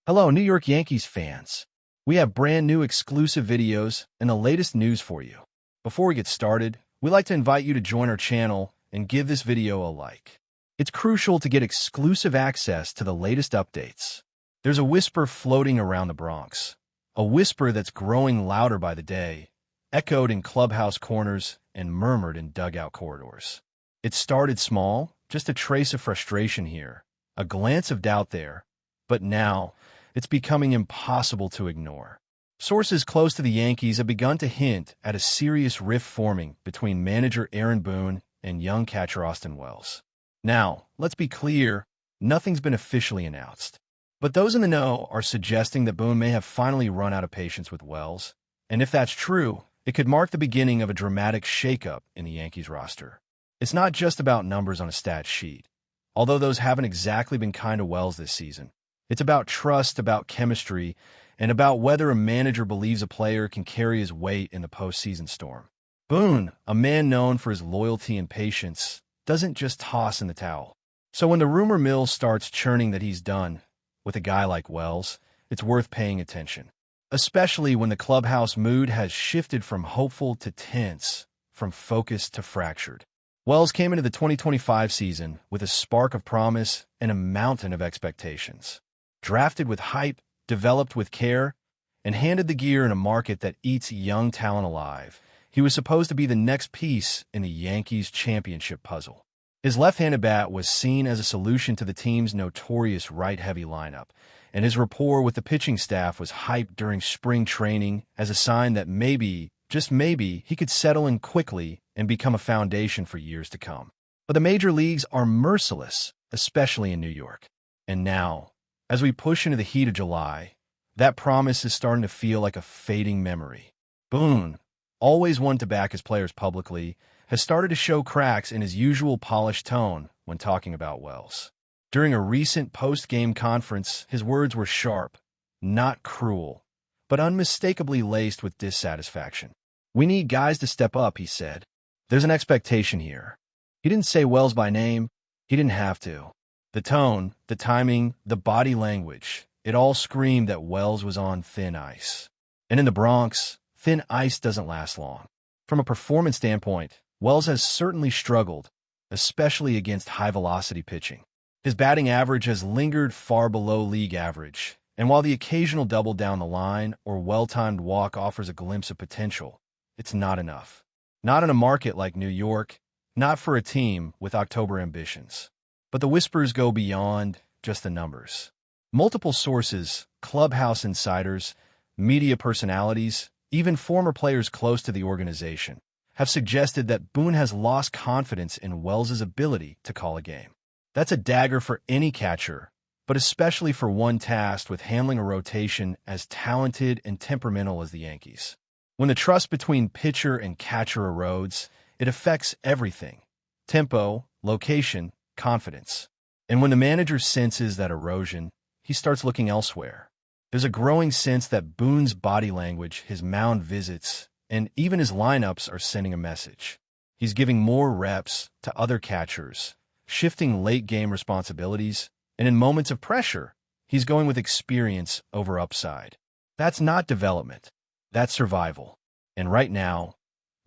Hello, New York Yankees fans. We have brand new exclusive videos and the latest news for you. Before we get started, we'd like to invite you to join our channel and give this video a like. It's crucial to get exclusive access to the latest updates. There's a whisper floating around the Bronx, a whisper that's growing louder by the day, echoed in clubhouse corners and murmured in dugout corridors. It started small, just a trace of frustration here, a glance of doubt there, but now it's becoming impossible to ignore. Sources close to the Yankees have begun to hint at a serious rift forming between manager Aaron Boone and young catcher Austin Wells. Now, let's be clear, nothing's been officially announced. But those in the know are suggesting that Boone may have finally run out of patience with Wells, and if that's true, it could mark the beginning of a dramatic shakeup in the Yankees roster. It's not just about numbers on a stat sheet, although those haven't exactly been kind to Wells this season. It's about trust, about chemistry, and about whether a manager believes a player can carry his weight in the postseason storm. Boone, a man known for his loyalty and patience, doesn't just toss in the towel. So when the rumor mill starts churning that he's done with a guy like Wells, it's worth paying attention, especially when the clubhouse mood has shifted from hopeful to tense, from focused to fractured. Wells came into the 2025 season with a spark of promise and a mountain of expectations. Drafted with hype, developed with care, and handed the gear in a market that eats young talent alive, he was supposed to be the next piece in the Yankees' championship puzzle. His left-handed bat was seen as a solution to the team's notorious right-heavy lineup, and his rapport with the pitching staff was hyped during spring training as a sign that maybe, just maybe, he could settle in quickly and become a foundation for years to come. But the major leagues are merciless, especially in New York. And now, as we push into the heat of July, that promise is starting to feel like a fading memory. Boone, always one to back his players publicly, has started to show cracks in his usual polished tone when talking about Wells. During a recent post-game conference, his words were sharp, not cruel, but unmistakably laced with dissatisfaction. "We need guys to step up," he said. "There's an expectation here." He didn't say Wells by name. He didn't have to. The tone, the timing, the body language, it all screamed that Wells was on thin ice. And in the Bronx, thin ice doesn't last long. From a performance standpoint, Wells has certainly struggled, especially against high-velocity pitching. His batting average has lingered far below league average, and while the occasional double down the line or well-timed walk offers a glimpse of potential, it's not enough. Not in a market like New York, not for a team with October ambitions. But the whispers go beyond just the numbers. Multiple sources, clubhouse insiders, media personalities, even former players close to the organization, have suggested that Boone has lost confidence in Wells' ability to call a game. That's a dagger for any catcher, but especially for one tasked with handling a rotation as talented and temperamental as the Yankees. When the trust between pitcher and catcher erodes, it affects everything: tempo, location, confidence. And when the manager senses that erosion, he starts looking elsewhere. There's a growing sense that Boone's body language, his mound visits, and even his lineups are sending a message. He's giving more reps to other catchers, shifting late-game responsibilities, and in moments of pressure, he's going with experience over upside. That's not development. That's survival. And right now,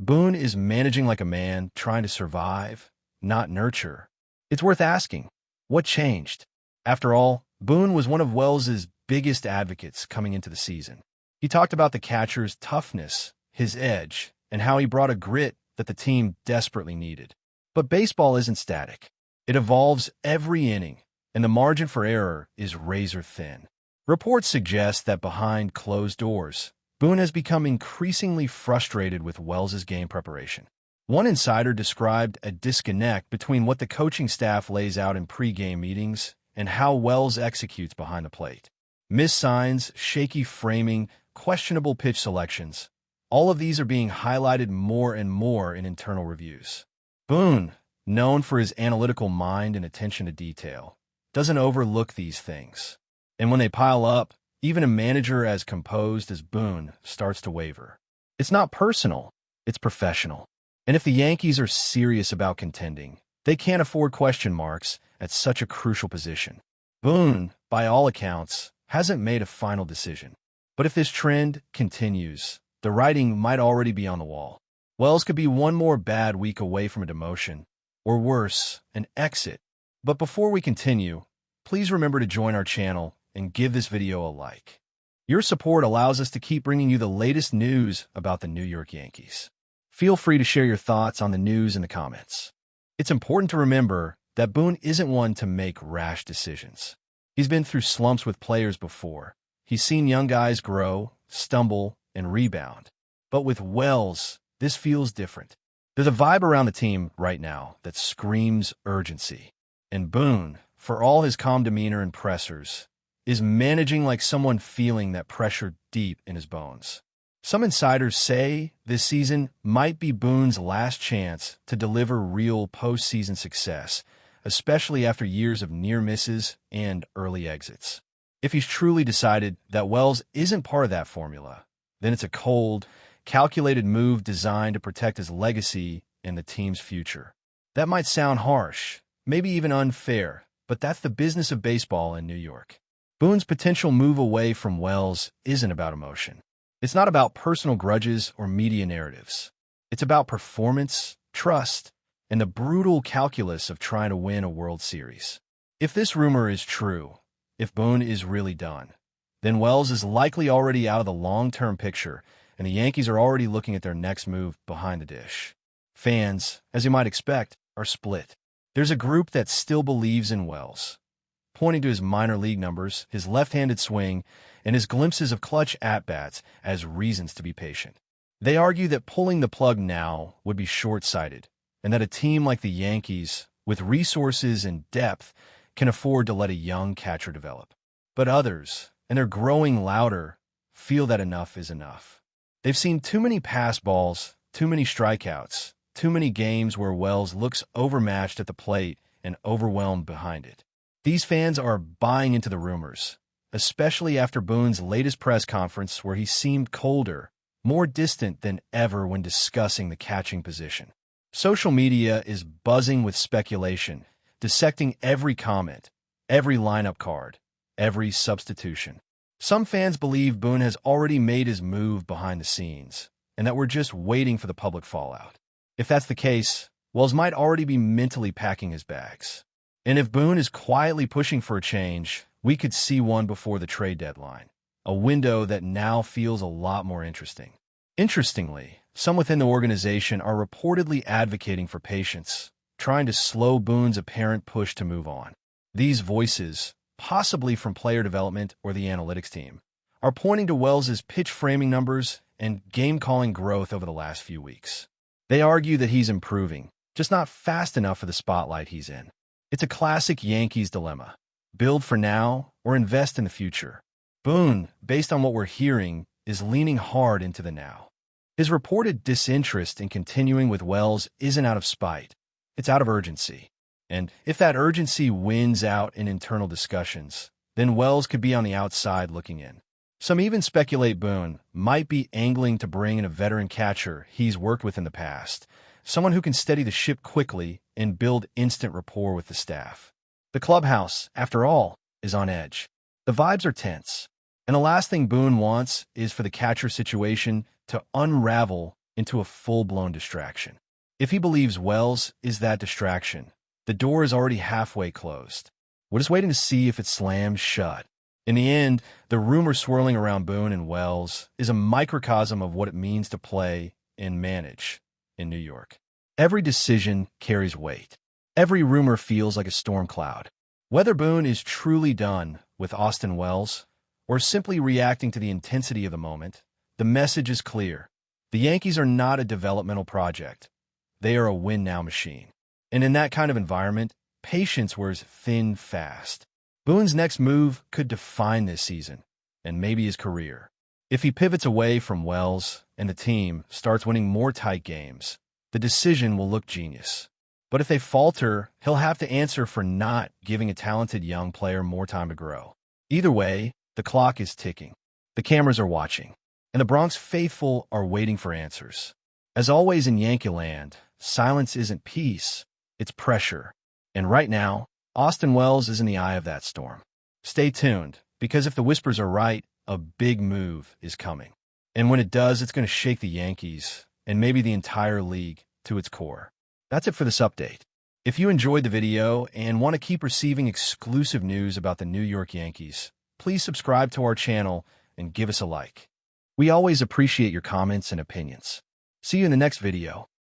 Boone is managing like a man trying to survive, not nurture. It's worth asking, what changed? After all, Boone was one of Wells' biggest advocates coming into the season. He talked about the catcher's toughness, his edge, and how he brought a grit that the team desperately needed. But baseball isn't static. It evolves every inning, and the margin for error is razor thin. Reports suggest that behind closed doors, Boone has become increasingly frustrated with Wells' game preparation. One insider described a disconnect between what the coaching staff lays out in pre-game meetings and how Wells executes behind the plate. Missed signs, shaky framing, questionable pitch selections, all of these are being highlighted more and more in internal reviews. Boone, known for his analytical mind and attention to detail, doesn't overlook these things. And when they pile up, even a manager as composed as Boone starts to waver. It's not personal, it's professional. And if the Yankees are serious about contending, they can't afford question marks at such a crucial position. Boone, by all accounts, hasn't made a final decision. But if this trend continues, the writing might already be on the wall. Wells could be one more bad week away from a demotion, or worse, an exit. But before we continue, please remember to join our channel and give this video a like. Your support allows us to keep bringing you the latest news about the New York Yankees. Feel free to share your thoughts on the news in the comments. It's important to remember that Boone isn't one to make rash decisions. He's been through slumps with players before. He's seen young guys grow, stumble, and rebound. But with Wells, this feels different. There's a vibe around the team right now that screams urgency. And Boone, for all his calm demeanor and pressers, is managing like someone feeling that pressure deep in his bones. Some insiders say this season might be Boone's last chance to deliver real postseason success, especially after years of near misses and early exits. If he's truly decided that Wells isn't part of that formula, then it's a cold, calculated move designed to protect his legacy and the team's future. That might sound harsh, maybe even unfair, but that's the business of baseball in New York. Boone's potential move away from Wells isn't about emotion. It's not about personal grudges or media narratives. It's about performance, trust, and the brutal calculus of trying to win a World Series. If this rumor is true, if Boone is really done, then Wells is likely already out of the long-term picture, and the Yankees are already looking at their next move behind the dish. Fans, as you might expect, are split. There's a group that still believes in Wells, pointing to his minor league numbers, his left-handed swing, and his glimpses of clutch at-bats as reasons to be patient. They argue that pulling the plug now would be short-sighted, and that a team like the Yankees, with resources and depth, can afford to let a young catcher develop. But others, and they're growing louder, feel that enough is enough. They've seen too many pass balls, too many strikeouts, too many games where Wells looks overmatched at the plate and overwhelmed behind it. These fans are buying into the rumors, especially after Boone's latest press conference where he seemed colder, more distant than ever when discussing the catching position. Social media is buzzing with speculation, dissecting every comment, every lineup card, every substitution. Some fans believe Boone has already made his move behind the scenes, and that we're just waiting for the public fallout. If that's the case, Wells might already be mentally packing his bags. And if Boone is quietly pushing for a change, we could see one before the trade deadline, a window that now feels a lot more interesting. Interestingly, some within the organization are reportedly advocating for patience, trying to slow Boone's apparent push to move on. These voices, possibly from player development or the analytics team, are pointing to Wells's pitch framing numbers and game-calling growth over the last few weeks. They argue that he's improving, just not fast enough for the spotlight he's in. It's a classic Yankees dilemma. Build for now or invest in the future. Boone, based on what we're hearing, is leaning hard into the now. His reported disinterest in continuing with Wells isn't out of spite. It's out of urgency. And if that urgency wins out in internal discussions, then Wells could be on the outside looking in. Some even speculate Boone might be angling to bring in a veteran catcher he's worked with in the past, someone who can steady the ship quickly and build instant rapport with the staff. The clubhouse, after all, is on edge. The vibes are tense. And the last thing Boone wants is for the catcher situation to unravel into a full-blown distraction. If he believes Wells is that distraction, the door is already halfway closed. We're just waiting to see if it slams shut. In the end, the rumor swirling around Boone and Wells is a microcosm of what it means to play and manage in New York. Every decision carries weight. Every rumor feels like a storm cloud. Whether Boone is truly done with Austin Wells or simply reacting to the intensity of the moment, the message is clear. The Yankees are not a developmental project. They are a win-now machine. And in that kind of environment, patience wears thin fast. Boone's next move could define this season, and maybe his career. If he pivots away from Wells and the team starts winning more tight games, the decision will look genius. But if they falter, he'll have to answer for not giving a talented young player more time to grow. Either way, the clock is ticking. The cameras are watching, and the Bronx faithful are waiting for answers. As always in Yankee land, silence isn't peace, it's pressure. And right now, Austin Wells is in the eye of that storm. Stay tuned, Because if the whispers are right, a big move is coming. And when it does, it's going to shake the Yankees and maybe the entire league to its core. That's it for this update. If you enjoyed the video and want to keep receiving exclusive news about the New York Yankees, please subscribe to our channel and give us a like. We always appreciate your comments and opinions. See you in the next video.